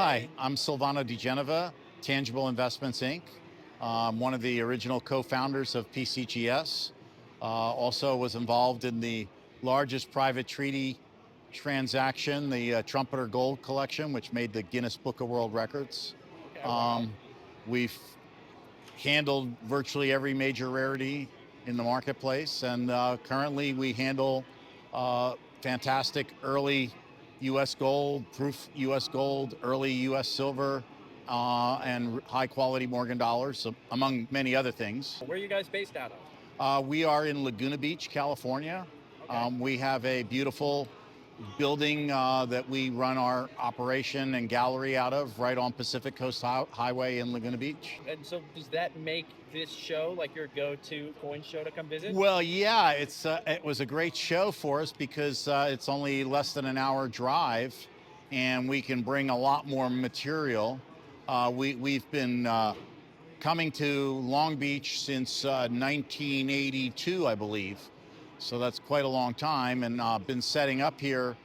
Hi, I'm Silvano DiGenova, Tangible Investments, Inc. I'm one of the original co-founders of PCGS. Also was involved in the largest private treaty transaction, the Trumpeter Gold Collection, which made the Guinness Book of World Records. Okay, wow. We've handled virtually every major rarity in the marketplace, and currently we handle fantastic early U.S. gold, proof U.S. gold, early U.S. silver, and high quality Morgan dollars, among many other things. Where are you guys based out of? We are in Laguna Beach, California. Okay. We have a beautiful building that we run our operation and gallery out of, right on Pacific Coast Highway in Laguna Beach. And so does that make this show like your go-to coin show to come visit? Well, yeah, it was a great show for us because it's only less than an hour drive, and we can bring a lot more material. We've been coming to Long Beach since 1982, I believe. So that's quite a long time, and been setting up here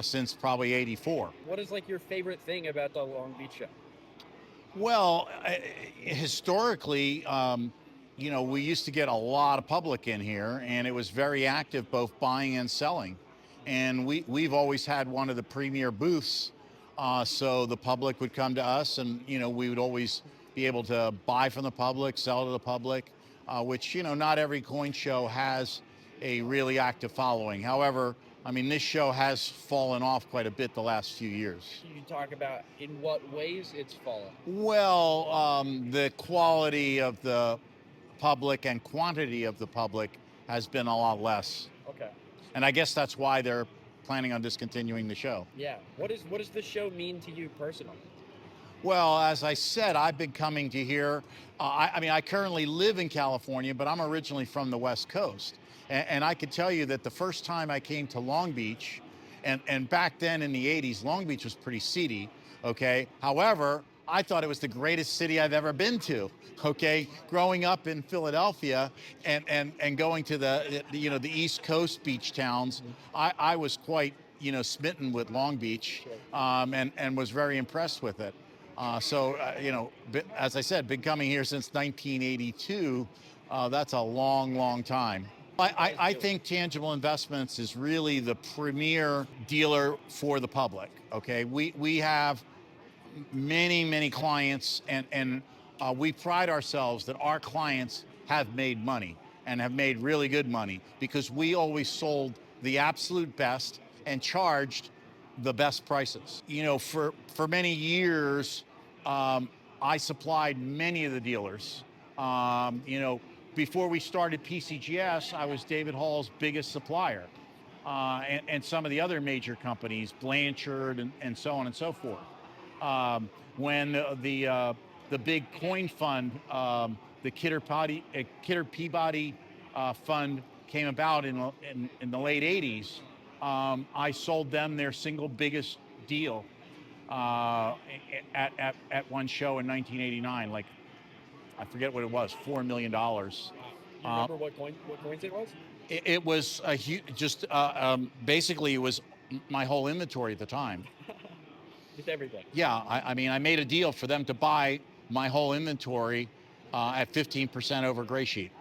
since probably '84. What is like your favorite thing about the Long Beach show? Well, historically, we used to get a lot of public in here, and it was very active, both buying and selling. And we've always had one of the premier booths, so the public would come to us, and we would always be able to buy from the public, sell to the public, which not every coin show has a really active following. However, I mean, this show has fallen off quite a bit the last few years. Can you talk about in what ways it's fallen? Well, the quality of the public and quantity of the public has been a lot less. Okay. And I guess that's why they're planning on discontinuing the show. Yeah. What does the show mean to you personally? Well, as I said, I've been coming to here. I currently live in California, but I'm originally from the West Coast. And I can tell you that the first time I came to Long Beach, and back then in the 80s, Long Beach was pretty seedy, okay? However, I thought it was the greatest city I've ever been to, okay? Growing up in Philadelphia and going to the East Coast beach towns, I was quite, smitten with Long Beach, and was very impressed with it. As I said, been coming here since 1982. That's a long, long time. I think Tangible Investments is really the premier dealer for the public, okay? We have many, many clients, and we pride ourselves that our clients have made money and have made really good money because we always sold the absolute best and charged the best prices. For many years, I supplied many of the dealers. Before we started PCGS, I was David Hall's biggest supplier, and some of the other major companies, Blanchard and so on and so forth. When the big coin fund, the Kidder Peabody fund came about in the late 80s, I sold them their single biggest deal at one show in 1989. Like, I forget what it was, $4 million. Do you remember what coins it was? It was a huge, basically it was my whole inventory at the time. Just everything. Yeah, I made a deal for them to buy my whole inventory at 15% over gray sheet.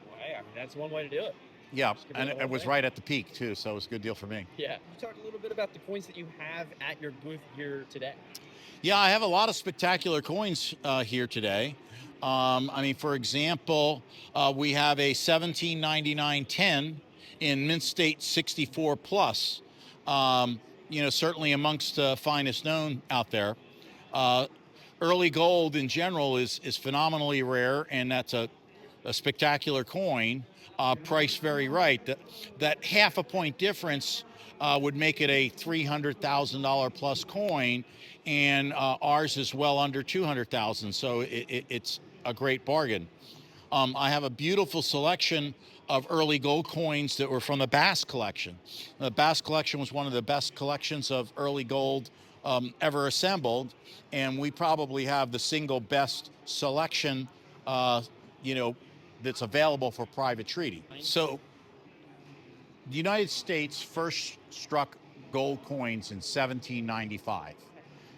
Well, hey, that's one way to do it. Yeah, and it was right at the peak too, so it was a good deal for me. Yeah. You talk a little bit about the coins that you have at your booth here today. Yeah, I have a lot of spectacular coins here today. For example, we have a 1799.10 in mint state 64 plus. Certainly amongst the finest known out there. Early gold in general is phenomenally rare, and that's a spectacular coin, priced very right. That half a point difference would make it a $300,000 plus coin, and ours is well under 200,000, so it's a great bargain. I have a beautiful selection of early gold coins that were from the Bass collection. The Bass collection was one of the best collections of early gold ever assembled, and we probably have the single best selection that's available for private treaty. So the United States first struck gold coins in 1795.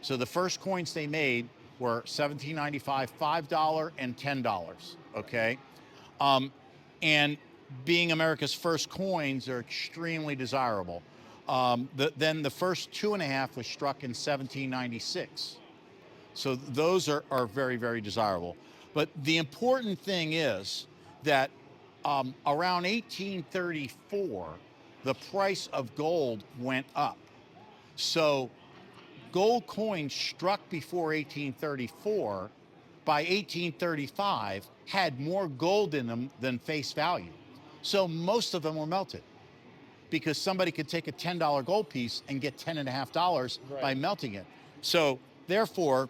So the first coins they made were $17.95, $5, and $10. Okay, and being America's first coins are extremely desirable. Then the first 2.5 was struck in 1796. So those are very, very desirable. But the important thing is that around 1834, the price of gold went up. So gold coins struck before 1834, by 1835, had more gold in them than face value. So most of them were melted because somebody could take a $10 gold piece and get $10.50 by melting it. So therefore,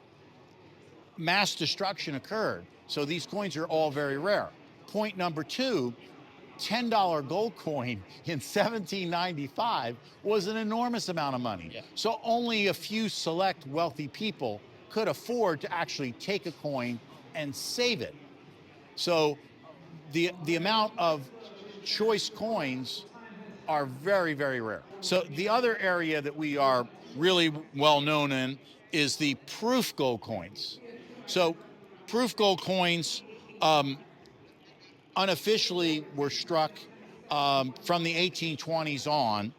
mass destruction occurred. So these coins are all very rare. Point number two, $10 gold coin in 1795 was an enormous amount of money. Yeah. So only a few select wealthy people could afford to actually take a coin and save it. So the amount of choice coins are very, very rare. So the other area that we are really well known in is the proof gold coins. So proof gold coins unofficially were struck from the 1820s on,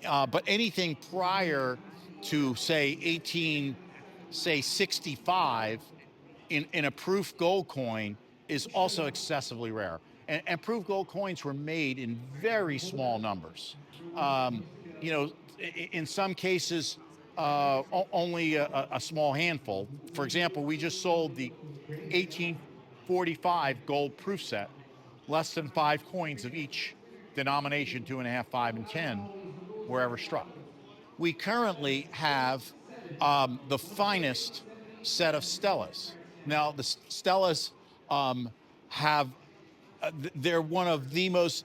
but anything prior to say 65 in a proof gold coin is also excessively rare. And proof gold coins were made in very small numbers. You know, in some cases, only a small handful. For example, we just sold the 1845 gold proof set, less than 5 coins of each denomination, 2.5, 5, and 10, were ever struck. We currently have the finest set of Stellas. Now, the Stellas they're one of the most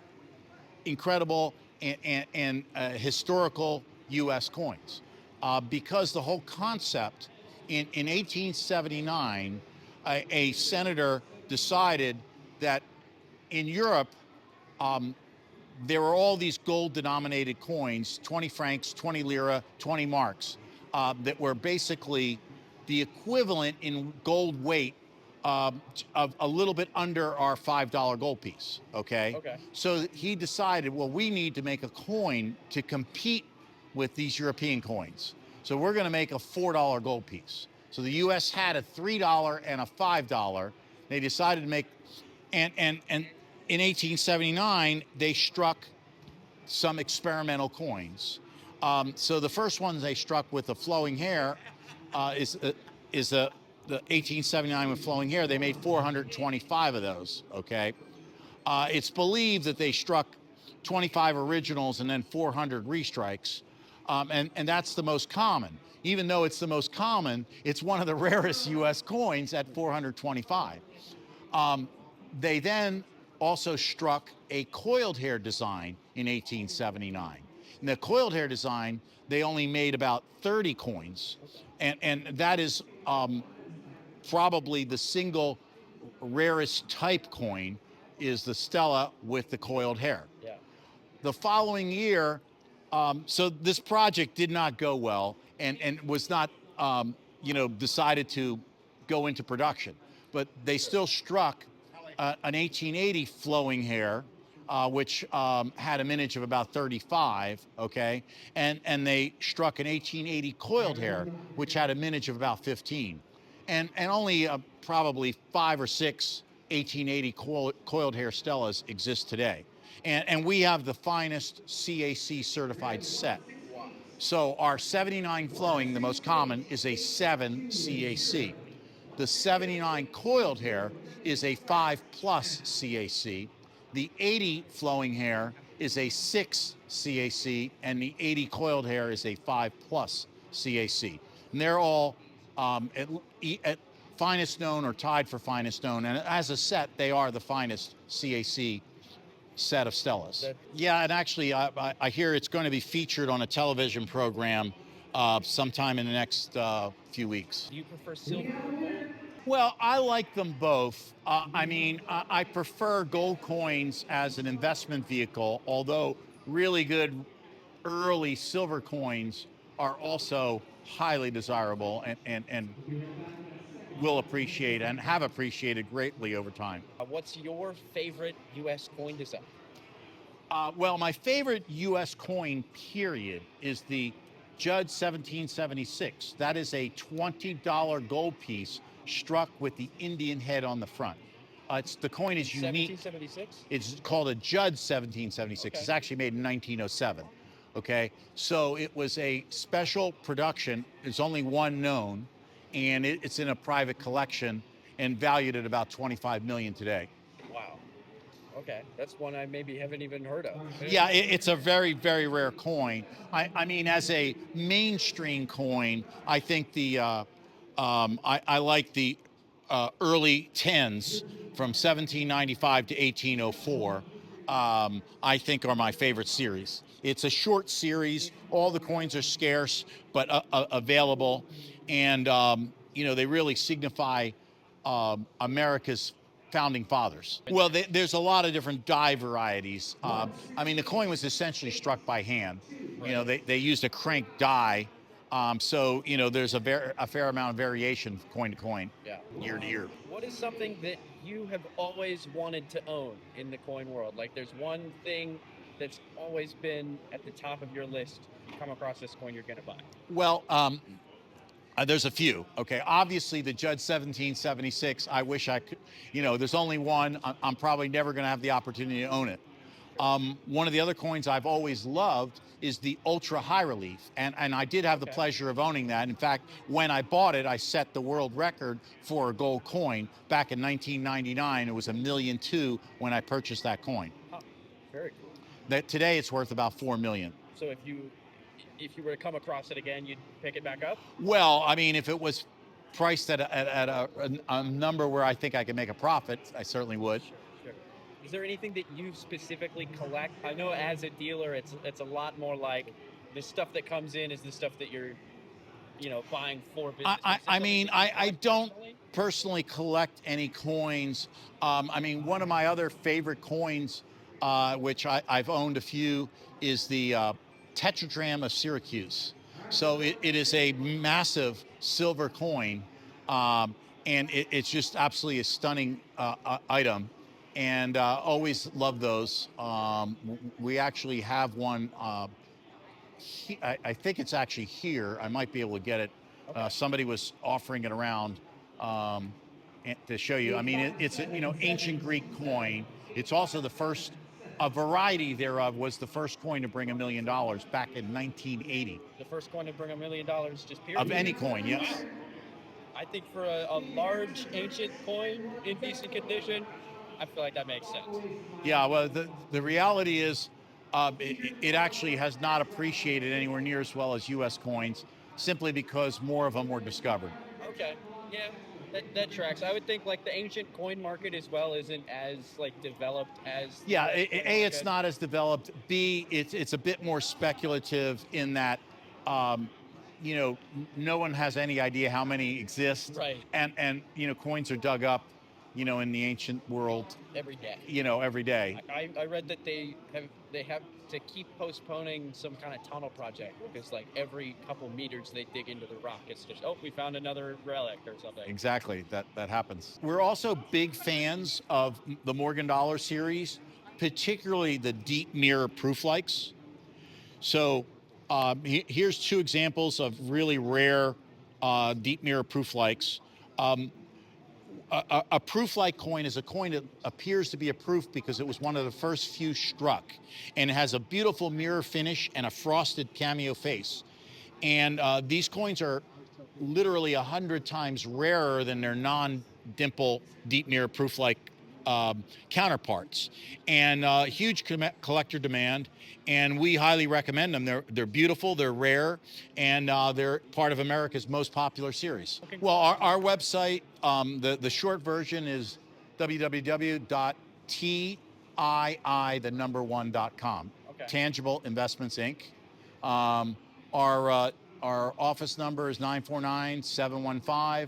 incredible and historical U.S. coins because the whole concept in 1879, a senator decided that in Europe, there were all these gold-denominated coins, 20 francs, 20 lira, 20 marks, that were basically the equivalent in gold weight of a little bit under our $5 gold piece, okay? So he decided, well, we need to make a coin to compete with these European coins. So we're gonna make a $4 gold piece. So the US had a $3 and a $5. They decided to make, and in 1879, they struck some experimental coins. So the first ones they struck with the flowing hair is the 1879 with flowing hair. They made 425 of those, okay? It's believed that they struck 25 originals and then 400 restrikes, and that's the most common. Even though it's the most common, it's one of the rarest US coins at 425. They then also struck a coiled hair design in 1879. In the coiled hair design, they only made about 30 coins, and that is probably the single rarest type coin is the Stella with the coiled hair. Yeah. The following year, so this project did not go well and was not, decided to go into production, but they still struck an 1880 flowing hair, which had a minage of about 35, okay? And they struck an 1880 coiled hair, which had a minage of about 15. And only probably 5 or 6 1880 coiled hair Stellas exist today. And we have the finest CAC certified set. So our 79 flowing, the most common, is a 7 CAC. The 79 coiled hair is a 5+ CAC. The 80 flowing hair is a 6 CAC, and the 80 coiled hair is a 5+ CAC. And they're all at finest known or tied for finest known. And as a set, they are the finest CAC set of Stellas. Yeah, and actually, I hear it's going to be featured on a television program sometime in the next few weeks. Do you prefer silver or gold? Well, I like them both. I prefer gold coins as an investment vehicle, although really good early silver coins are also highly desirable and will appreciate and have appreciated greatly over time. What's your favorite U.S. coin design? Well, my favorite U.S. coin, period, is the Judd 1776. That is a $20 gold piece struck with the Indian head on the front. The coin is unique. 1776? It's called a Judd 1776. Okay. It's actually made in 1907. Okay, so it was a special production. There's only one known, and it's in a private collection and valued at about 25 million today. Wow. Okay, that's one I maybe haven't even heard of. Yeah, it's a very, very rare coin. I mean, as a mainstream coin, I think I like the early 10s from 1795 to 1804. I think are my favorite series. It's a short series. All the coins are scarce, but available, and they really signify America's founding fathers. Well, there's a lot of different die varieties. I mean, the coin was essentially struck by hand. They used a crank die, so there's a fair amount of variation coin to coin, Yeah. year to year. What is something that you have always wanted to own in the coin world? Like, there's one thing that's always been at the top of your list. You come across this coin, you're going to buy. Well, there's a few. Okay, obviously the Judd 1776. I wish I could. There's only one. I'm probably never going to have the opportunity to own it. One of the other coins I've always loved is the ultra high relief, and I did have the pleasure of owning that. In fact, when I bought it, I set the world record for a gold coin back in 1999. It was $1.2 million when I purchased that coin. Oh, very cool. That today it's worth about $4 million. So if you were to come across it again, you'd pick it back up? Well, I mean, if it was priced at a number where I think I could make a profit, I certainly would. Sure. Is there anything that you specifically collect? I know as a dealer, it's a lot more like the stuff that comes in is the stuff that you're, buying for business. I mean, I don't personally collect any coins. I mean, one of my other favorite coins, which I've owned a few, is the Tetradrachms of Syracuse. So it is a massive silver coin, and it's just absolutely a stunning item, and always love those. We actually have one. I think it's actually here. I might be able to get it. Okay. Somebody was offering it around to show you. I mean, it's ancient Greek coin. It's also the first. A variety thereof was the first coin to bring $1 million back in 1980. The first coin to bring $1 million, just period? Of any coin, yes. I think for a large ancient coin in decent condition, I feel like that makes sense. Yeah, well, the reality is it actually has not appreciated anywhere near as well as U.S. coins, simply because more of them were discovered. Okay, yeah. That tracks. I would think like the ancient coin market as well isn't as developed as. Yeah, it's not as developed. B, it's a bit more speculative in that, no one has any idea how many exist. Right. And coins are dug up, in the ancient world. Every day. Every day. I read that they have to keep postponing some kind of tunnel project because every couple meters they dig into the rock, it's just, we found another relic or something. Exactly, that happens. We're also big fans of the Morgan Dollar series, particularly the deep mirror proof likes. So here's two examples of really rare deep mirror proof likes. A proof-like coin is a coin that appears to be a proof because it was one of the first few struck, and it has a beautiful mirror finish and a frosted cameo face. And these coins are literally 100 times rarer than their non-dimple deep mirror proof-like counterparts, and huge collector demand, and we highly recommend them. They're beautiful, they're rare, and they're part of America's most popular series. Okay. Well, our website, the short version is www.tii1.com. Okay. Tangible Investments Inc. Our office number is 949-715